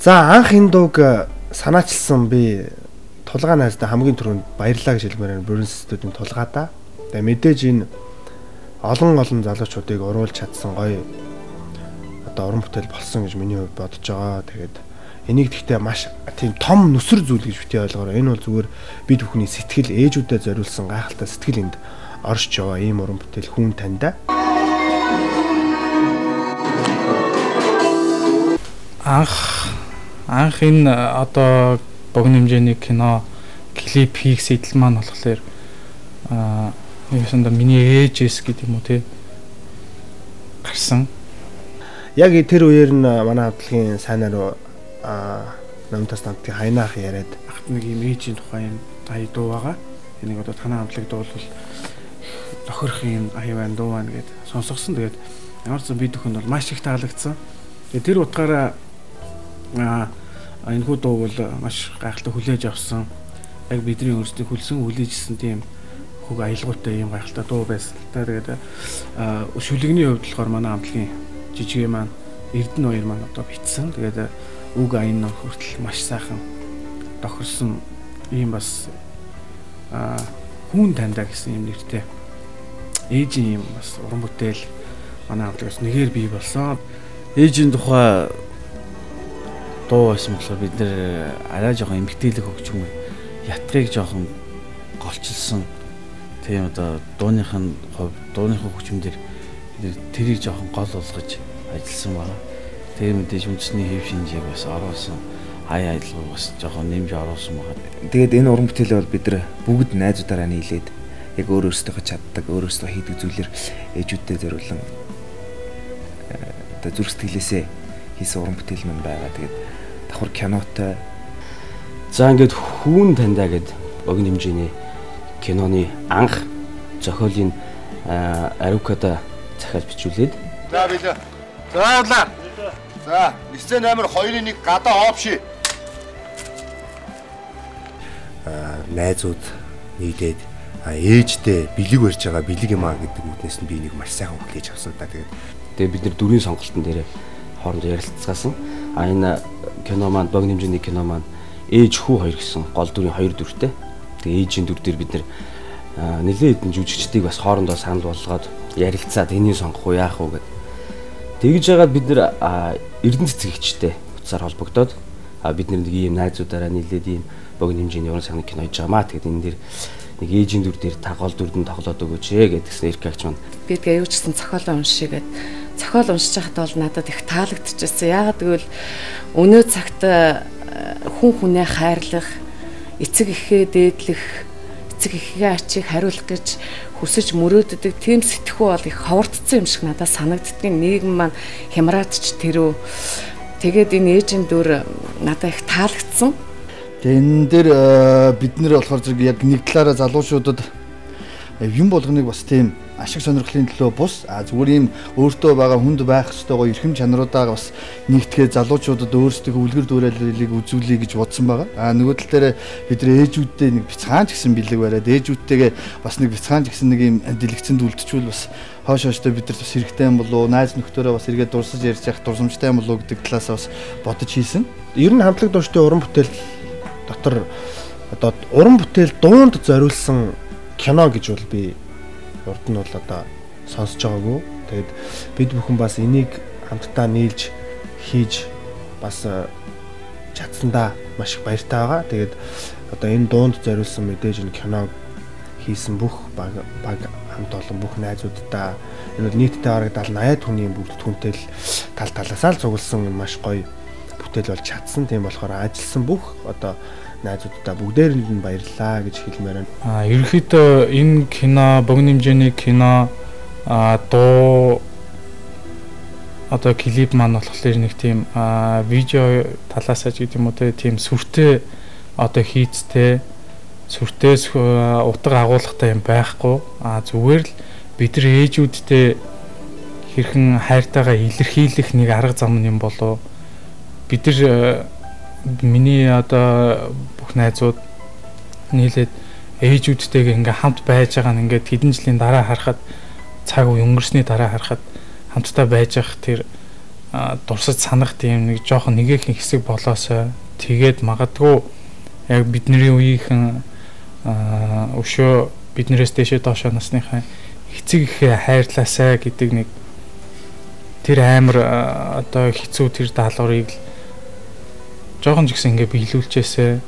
За анх энэ дууг санаачилсан би тулгаа найздаа хамгийн түрүүнд баярлалаа гэж хэлмээр байна. Бүрэн студийн тулгаадаа. Тэгээ мэдээж энэ олон залуучуудыг уруулж чадсан гоё одоо уран бүтээл болсон гэж миний хувьд бодож байгаа. Тэгээд энийг гэхдээ маш тийм том нүсэр зүйл гэж бити ойлгоорой. Энэ бол зүгээр бид бүхний сэтгэл ээжүүдэд зориулсан гайхалтай сэтгэл энд оршиж байгаа ийм уран бүтээл хүн таньда. Анх энэ одоо богино хэмжээний кино клип хийх сэтэл маань болохоор нэгсэндээ миний ээжээс гэдэг юм уу те гарсан. Яг тэр үеэр нь манай хамтлагийн сайнаар намтас намтгийн хайнаах яриад ахт нэг юм ээжийн тухайн ая дуу байгаа. Энийг одоо танай хамтлаг дуулвал тохирох юм ая байна дуу байна гэд сонсгосон. Тэгээд ямар ч бид бүхэнд бол маш их таалагдсан. Тэгээд тэр утгаараа энэ хүү дуу бол маш гайхалтай хүлээж авсан. Яг бидний өөрсдийн хүлээжсэн тийм хөг аялгаутай юм гайхалтай дуу байсан. Тэгээд шүлэгний хувьд болохоор манай хамтлагийн жижигэ маань Эрдэнэ хоёр маань одоо битсэн. Тэгээд үг аян хүртэл маш сайхан тохирсон ийм бас хүн таньда гэсэн юм нэртэй ээжийн юм бас уран бүтээл манай хамтлагаас нэгээр бий болсон. Ээжийн тухай дуу байсан болохоор бид нэр арай жоохон эмгтээлэг хөгжим ятгыг жоохон голчилсан. Тийм одоо дууныхын хувьд дууныхын хөгжмөөр тэрийг жоохон гол болгож ажилласан байна. Тэгээ мэдээж үндэсний хэв шинжийг бас оруулсан. Ая аялал бас жоохон нэмж оруулсан байна. Тэгээд энэ уран бүтээлээ бол бид нар бүгд найзуудаараа нийлээд яг өөрөөсөө чаддаг, өөрөөсөө хийдэг зүйлээр ээжүүдтэй зориулсан одоо зүрх сэтгэлээсээ хийсэн уран бүтээл маань байгаа. Тэгээд давхар кинотой. За ингээд хүн таньдаа гэд богино хэмжээний киноны анх зохиолын Арукада захиалж бичүүлээд. За билээ. За явлаа. За 982-1 гадаа опши. Найзууд нийлээд ээжтэй бэлэг барьж байгаа бэлэг юм аа гэдэг үгнээс нь би энийг маш сайхан хүлээж авсан да. Тэгээд бид нар дөрвийн сонголтын дээр хоорондоо ярилцгаасан. Энэ кино маань богино хэмжээний кино маань ээж хүү хоёр гэсэн гол дүрийн хоёр дүртэй. Тэгээ ээжийн дүр дээр бид нар нэлээд хэдэн жүжигчдийг бас хоорондоо санал болгоод ярилцаад энийг сонгох уу яах уу гэд. Тэгж яагаад бид нар Эрдэнэ цэцгэгчтэй утсаар холбогдоод бид нэг ийм найзуудаараа нийлээд ийм богино хэмжээний уран сайхны кино хийж байгаамаа. Тэгээд энэ дээр нэг ээжийн дүр дээр та гол дүрдэн тоглоод өгөөч гэдгсэн эркагч маань. Би тэгээ юу ч гэсэн зохиол уншигээд зохиол уншиж байхад бол надад их таалагдчихсан. Яагаад гэвэл өнөө цагт хүн хүнээ хайрлах, эцэг эхээ дээдлэх, эцэг эхээ ачийг хариулах гэж хүсэж мөрөөддөг тийм сэтгхүү бол их ховордсон юм шиг надад санагддгийн. Нийгэм маань хямраадч тэрөө. Тэгээд энэ ээжийн дүр надад их таалагдсан. Тэгээ энэ дээр бид нэр болохоор зэрэг яг нэг талаараа залуучуудад юм болгоныг бас тийм ашиг сонирхлын төлөө бус зүгээр ийм өөртөө байгаа хүнд байх ёстой гоё эрхэм чанаруудаа бас нэгтгэхэд залуучуудад өөрсдөө үлгэр дуурайллыг үзүүлэе гэж бодсон байгаа. Нөгөө тал дээр бид нар ээжүүдтэй нэг бяцхан ч гэсэн бэлэг бариад ээжүүдтэйгээ бас нэг бяцхан ч гэсэн нэг ийм дэлгэцэнд үлдчихвэл бас хойшоостой бид нар бас хэрэгтэй юм болов уу, найз нөхдөөрөө бас эргээд дурсаж ярьж явах дурсамжтай юм болов уу гэдэг талаас бас бодож хийсэн. Ер нь хамтлаг дууштай уран бүтээл дотор одоо уран бүтээл дуунд зориулсан кино гэж бол би урд нь бол одоо сонсож байгаагүй. Тэгээд бид бүхэн бас энийг хамтдаа нийлж хийж бас чадсандаа маш их баяртай байгаа. Тэгээд одоо энэ дуунд зориулсан мэдээж энэ киног хийсэн бүх баг хамт олон бүх найзуудтай энэ бол нийтдээ бараг 70-80 хүний бүгдтгүнтэй л тал талаасаа л цугласан маш гоё бүтээл болж чадсан. Тийм болохоор ажилласан бүх одоо найзуудтай бүгдээрэнд нь баярлалаа гэж хэлмээр байна. Ерөнхийдөө энэ кино богино хэмжээний кино дуу одоо клип маань болохоор нэг тийм видео талаасаа ч гэдэг юм уу тийм сүртэй одоо хийцтэй сүртээс утга агуулгатай юм байхгүй. Зүгээр л бид нар ээжүүдтэй хэрхэн хайртайгаа илэрхийлэх нэг арга зам юм болов. Бид нар миний одоо бүх найзууд нийлээд ээжүүдтэйгээ ингээ хамт байж байгаа нь ингээд хэдэн жилийн дараа харахад цаг үе өнгөрсний дараа харахад хамтдаа байж явах тэр дурсаж санах тийм нэг жоохон нэгэн хэсэг болоосоо тэгээд магадгүй яг бидний үеийнхэн өшөө биднээс дэшээ доошоо насныхаа эцэг их хайрлаасаа гэдэг нэг тэр амар одоо хэцүү тэр даалгаврыг жоохон ч гэсэн ингээ биелүүлчихээсэ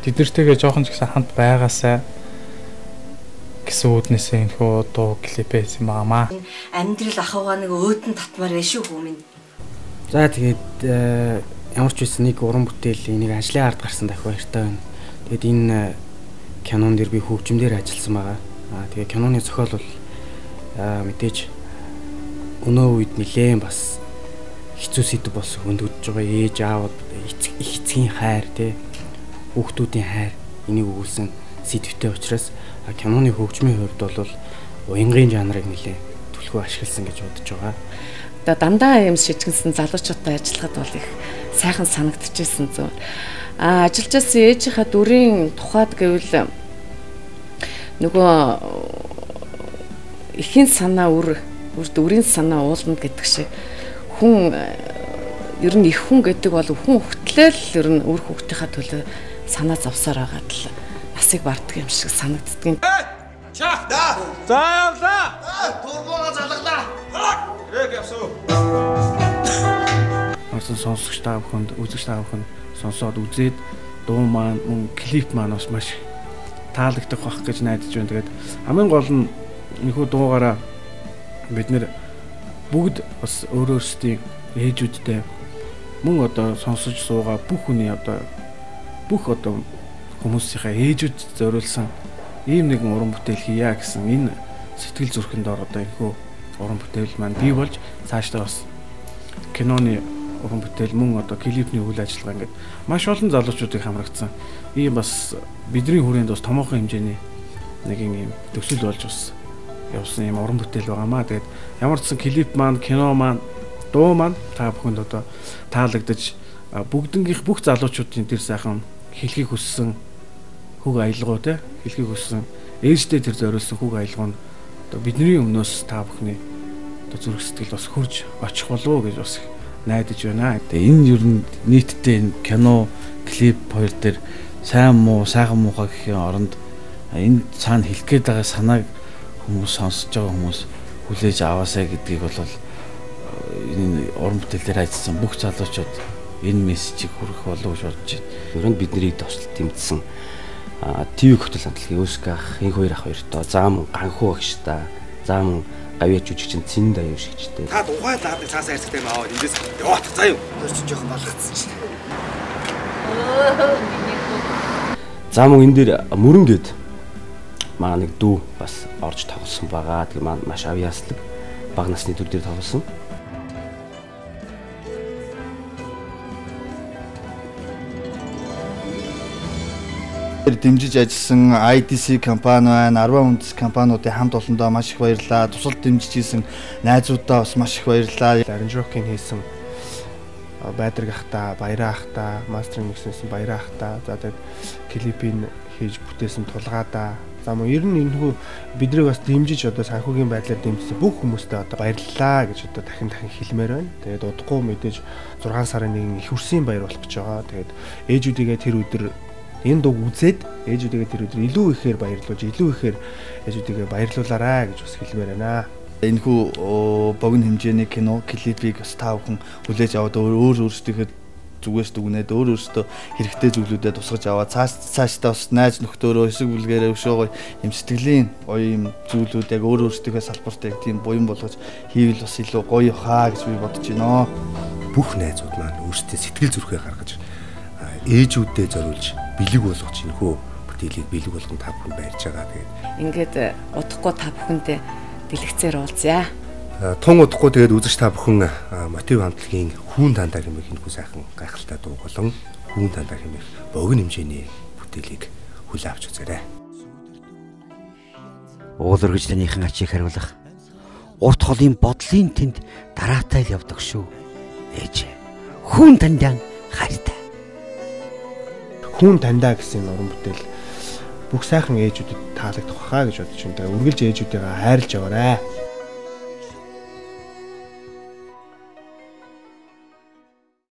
тэднэртэйгээ жоохон ч гэсэн хамт байгаасаа гэсэн үднээсээ энэ хөө дуу клипээс юм аамаа. Амьдрал ахуйгаа нэг өөдөн татмаар байна шүү хүмүүс. За тэгээд ямар ч байсан нэг уран бүтээл энийг ажлын ард гарсан дахь баяртай байна. Тэгээд энэ кинон дээр би хөгжмөөр ажилласан байгаа. Тэгээд киноны зохиол бол мэдээж өнөө үед нэлээд бас хэцүү сэдв болсон хөндөгдөж байгаа ээж аавд эцгийн хайр тий хүүхдүүдийн хайр энийг өгүүлсэн сэдвтэй учраас киноны хөгжмийн хувьд бол уянгын жанрыг нэлээд түлхүү ашигласан гэж бодож байгаа. Одоо дандаа юм шижгэнсэн залуучуудтай ажиллахад бол их сайхан санагдчихсэн зү. Ажиллаж байсан ээжийнхаа дүрийн тухайд гэвэл нөгөө эхийн санаа дүрийн санаа уулна гэдэг шиг хүн ер нь их хүн гэдэг бол хүн хөтлөл ер нь үр хөвгтийнхаа төлөө санаа зовсоор байгаад л насыг барддаг юм шиг санагддаг. За явлаа. Турбоога залглаа. Яг явсуу. Орсон сонсогч та бүхэнд үзэгч та бүхэнд сонсоод үзээд дуу маань мөн клип маань бас маш таалагдах бах гэж найдаж байна. Тэгээд хамгийн гол нь энэхүү дуугаараа бид нэр бүгд бас өөрөөсдийн ээжүүдтэй мөн одоо сонсож суугаа бүх хүний одоо бүх одоо хүмүүсийнхээ ээжүүд зориулсан ийм нэгэн уран бүтээл хийя гэсэн энэ сэтгэл зүрхэнд одоо энэхүү уран бүтээл маань бий болж цаашдаа бас киноны уран бүтээл мөн одоо клипний үйл ажиллагаа ингээд маш олон залуучуудыг хамрагдсан. Ийм бас бидний хүрээнд бас томоохон хэмжээний нэгэн ийм төсөл болж бас явсан ийм уран бүтээл байгаамаа. Тэгээд ямар ч сан клип маань, кино маань, дуу маань та бүхэнд одоо таалагдаж бүгднгийнх бүх залуучуудын тэр сайхан хэлхийг хүссэн хүүг аялгуу те хэлхийг хүссэн ээжтэй тэр зориулсан хүүг аялгуу одоо бидний өмнөөс та бүхний одоо зүрх сэтгэл бас хурж очих болов уу гэж бас найдаж байна. Тэгээ энэ ер нь нийтдээ энэ кино, клип хоёр дээр сайн муу, сайхан муухай гэхийн оронд энэ цаана хэлэх гээд байгаа санааг хүмүүс сонсож байгаа хүмүүс хүлээж аваасаа гэдгийг бол энэ уран бүтээл дээр ажилласан бүх залуучууд энэ мессежийг хүргэх болов гэж бодож байна. Ер нь бидний тослолт тэмцсэн ТV хөтөл хамтлагийн Өсках энэ хоёр ах хоёртоо заам ганхуу багш та заам гавьяа жүжигчин цэн даяа шигчтэй. Та ухаан лаадаг цаасаа хайрцагтай юм аа. Эндээс яваадах заа юу. Тэр чинь жоохон болгоцсон шүү дээ. Заам энэ дээр мөрөн гээд маа нэг дүү бас орж тоглосон байгаа. Тэгээ маань маш авьяаслаг бага насны төр дээр тоглосон. Дэмжиж ажилласан IDC компани байна, 10 үндэс компаниудын хамт олондоо маш их баярлалаа. Тусалд дэмжиж хийсэн найзуудаа бас маш их баярлалаа. Аранжировкын хийсэн Байдраг ахта, Баяраа ахта, мастеринг микссэн Баяраа ахта. За тэгээд клипийн хийж бүтээсэн Тулгаадаа. За мөн ер нь энэхүү бидрийг бас дэмжиж одоо санхүүгийн байдлаар дэмжсэн бүх хүмүүстээ одоо баярлалаа гэж одоо дахин хэлмээр байна. Тэгээд удахгүй мэдээж 6 сарын 1-ний их хүрсэн баяр болох гэж байгаа. Тэгээд ээжүүдийгээ тэр өдөр энэ дууг үзээд ээжүүдийгээ тэр өдөр илүү ихээр баярлуулж, илүү ихээр ээжүүдийгээ баярлуулаарай гэж бас хэлмээр байна. Энэхүү богино хэмжээний кино, клипийг бас та бүхэн хүлээж аваад өөрсдийнхөө зүгээс дүгнээд өөрөөсөө хэрэгтэй зүйлүүдэд тусгаж аваад цаашдаа бас найз нөхдөөрөө хэсэг бүлгээрээ өшөөгөө юм сэтгэлийн гоё юм зүйлүүд яг өөрөөсдийнхөө салбарт яг тийм буян болгож хийвэл бас илүү гоё хаа гэж би бодож байна. Бүх найзууд маань өөрсдөө сэтгэл зүрхээ гаргаж ээжүүдэд зориулж бэлэг болгож энэхүү бүтээлийг бэлэг болгон та бүхэн байрж байгаа. Тэгээд ингээд удахгүй та бүхэндээ бэлэгцээр уулзъя. Тун удахгүй тэгээд үзэж та бүхэн мотив хамтлагийн хүүн тандаа хэмээх энэхүү сайхан гайхалтай дуу болон хүүн тандаа хэмээх богино хэмжээний бүтээлийг хүлээн авч үзээрэй. Уул өргөжлөнийхэн ачийг хариулах урт холын бодлын тэнд дараатай л явдаг шүү. Ээж хүүн тандаа хайртай. Хүүн тандаа гэсэн уран бүтээл бүх сайхан ээжүүдэд таалагдах байхаа гэж бодож байна. Үргэлж ээжүүдээ хайрлж яваарай.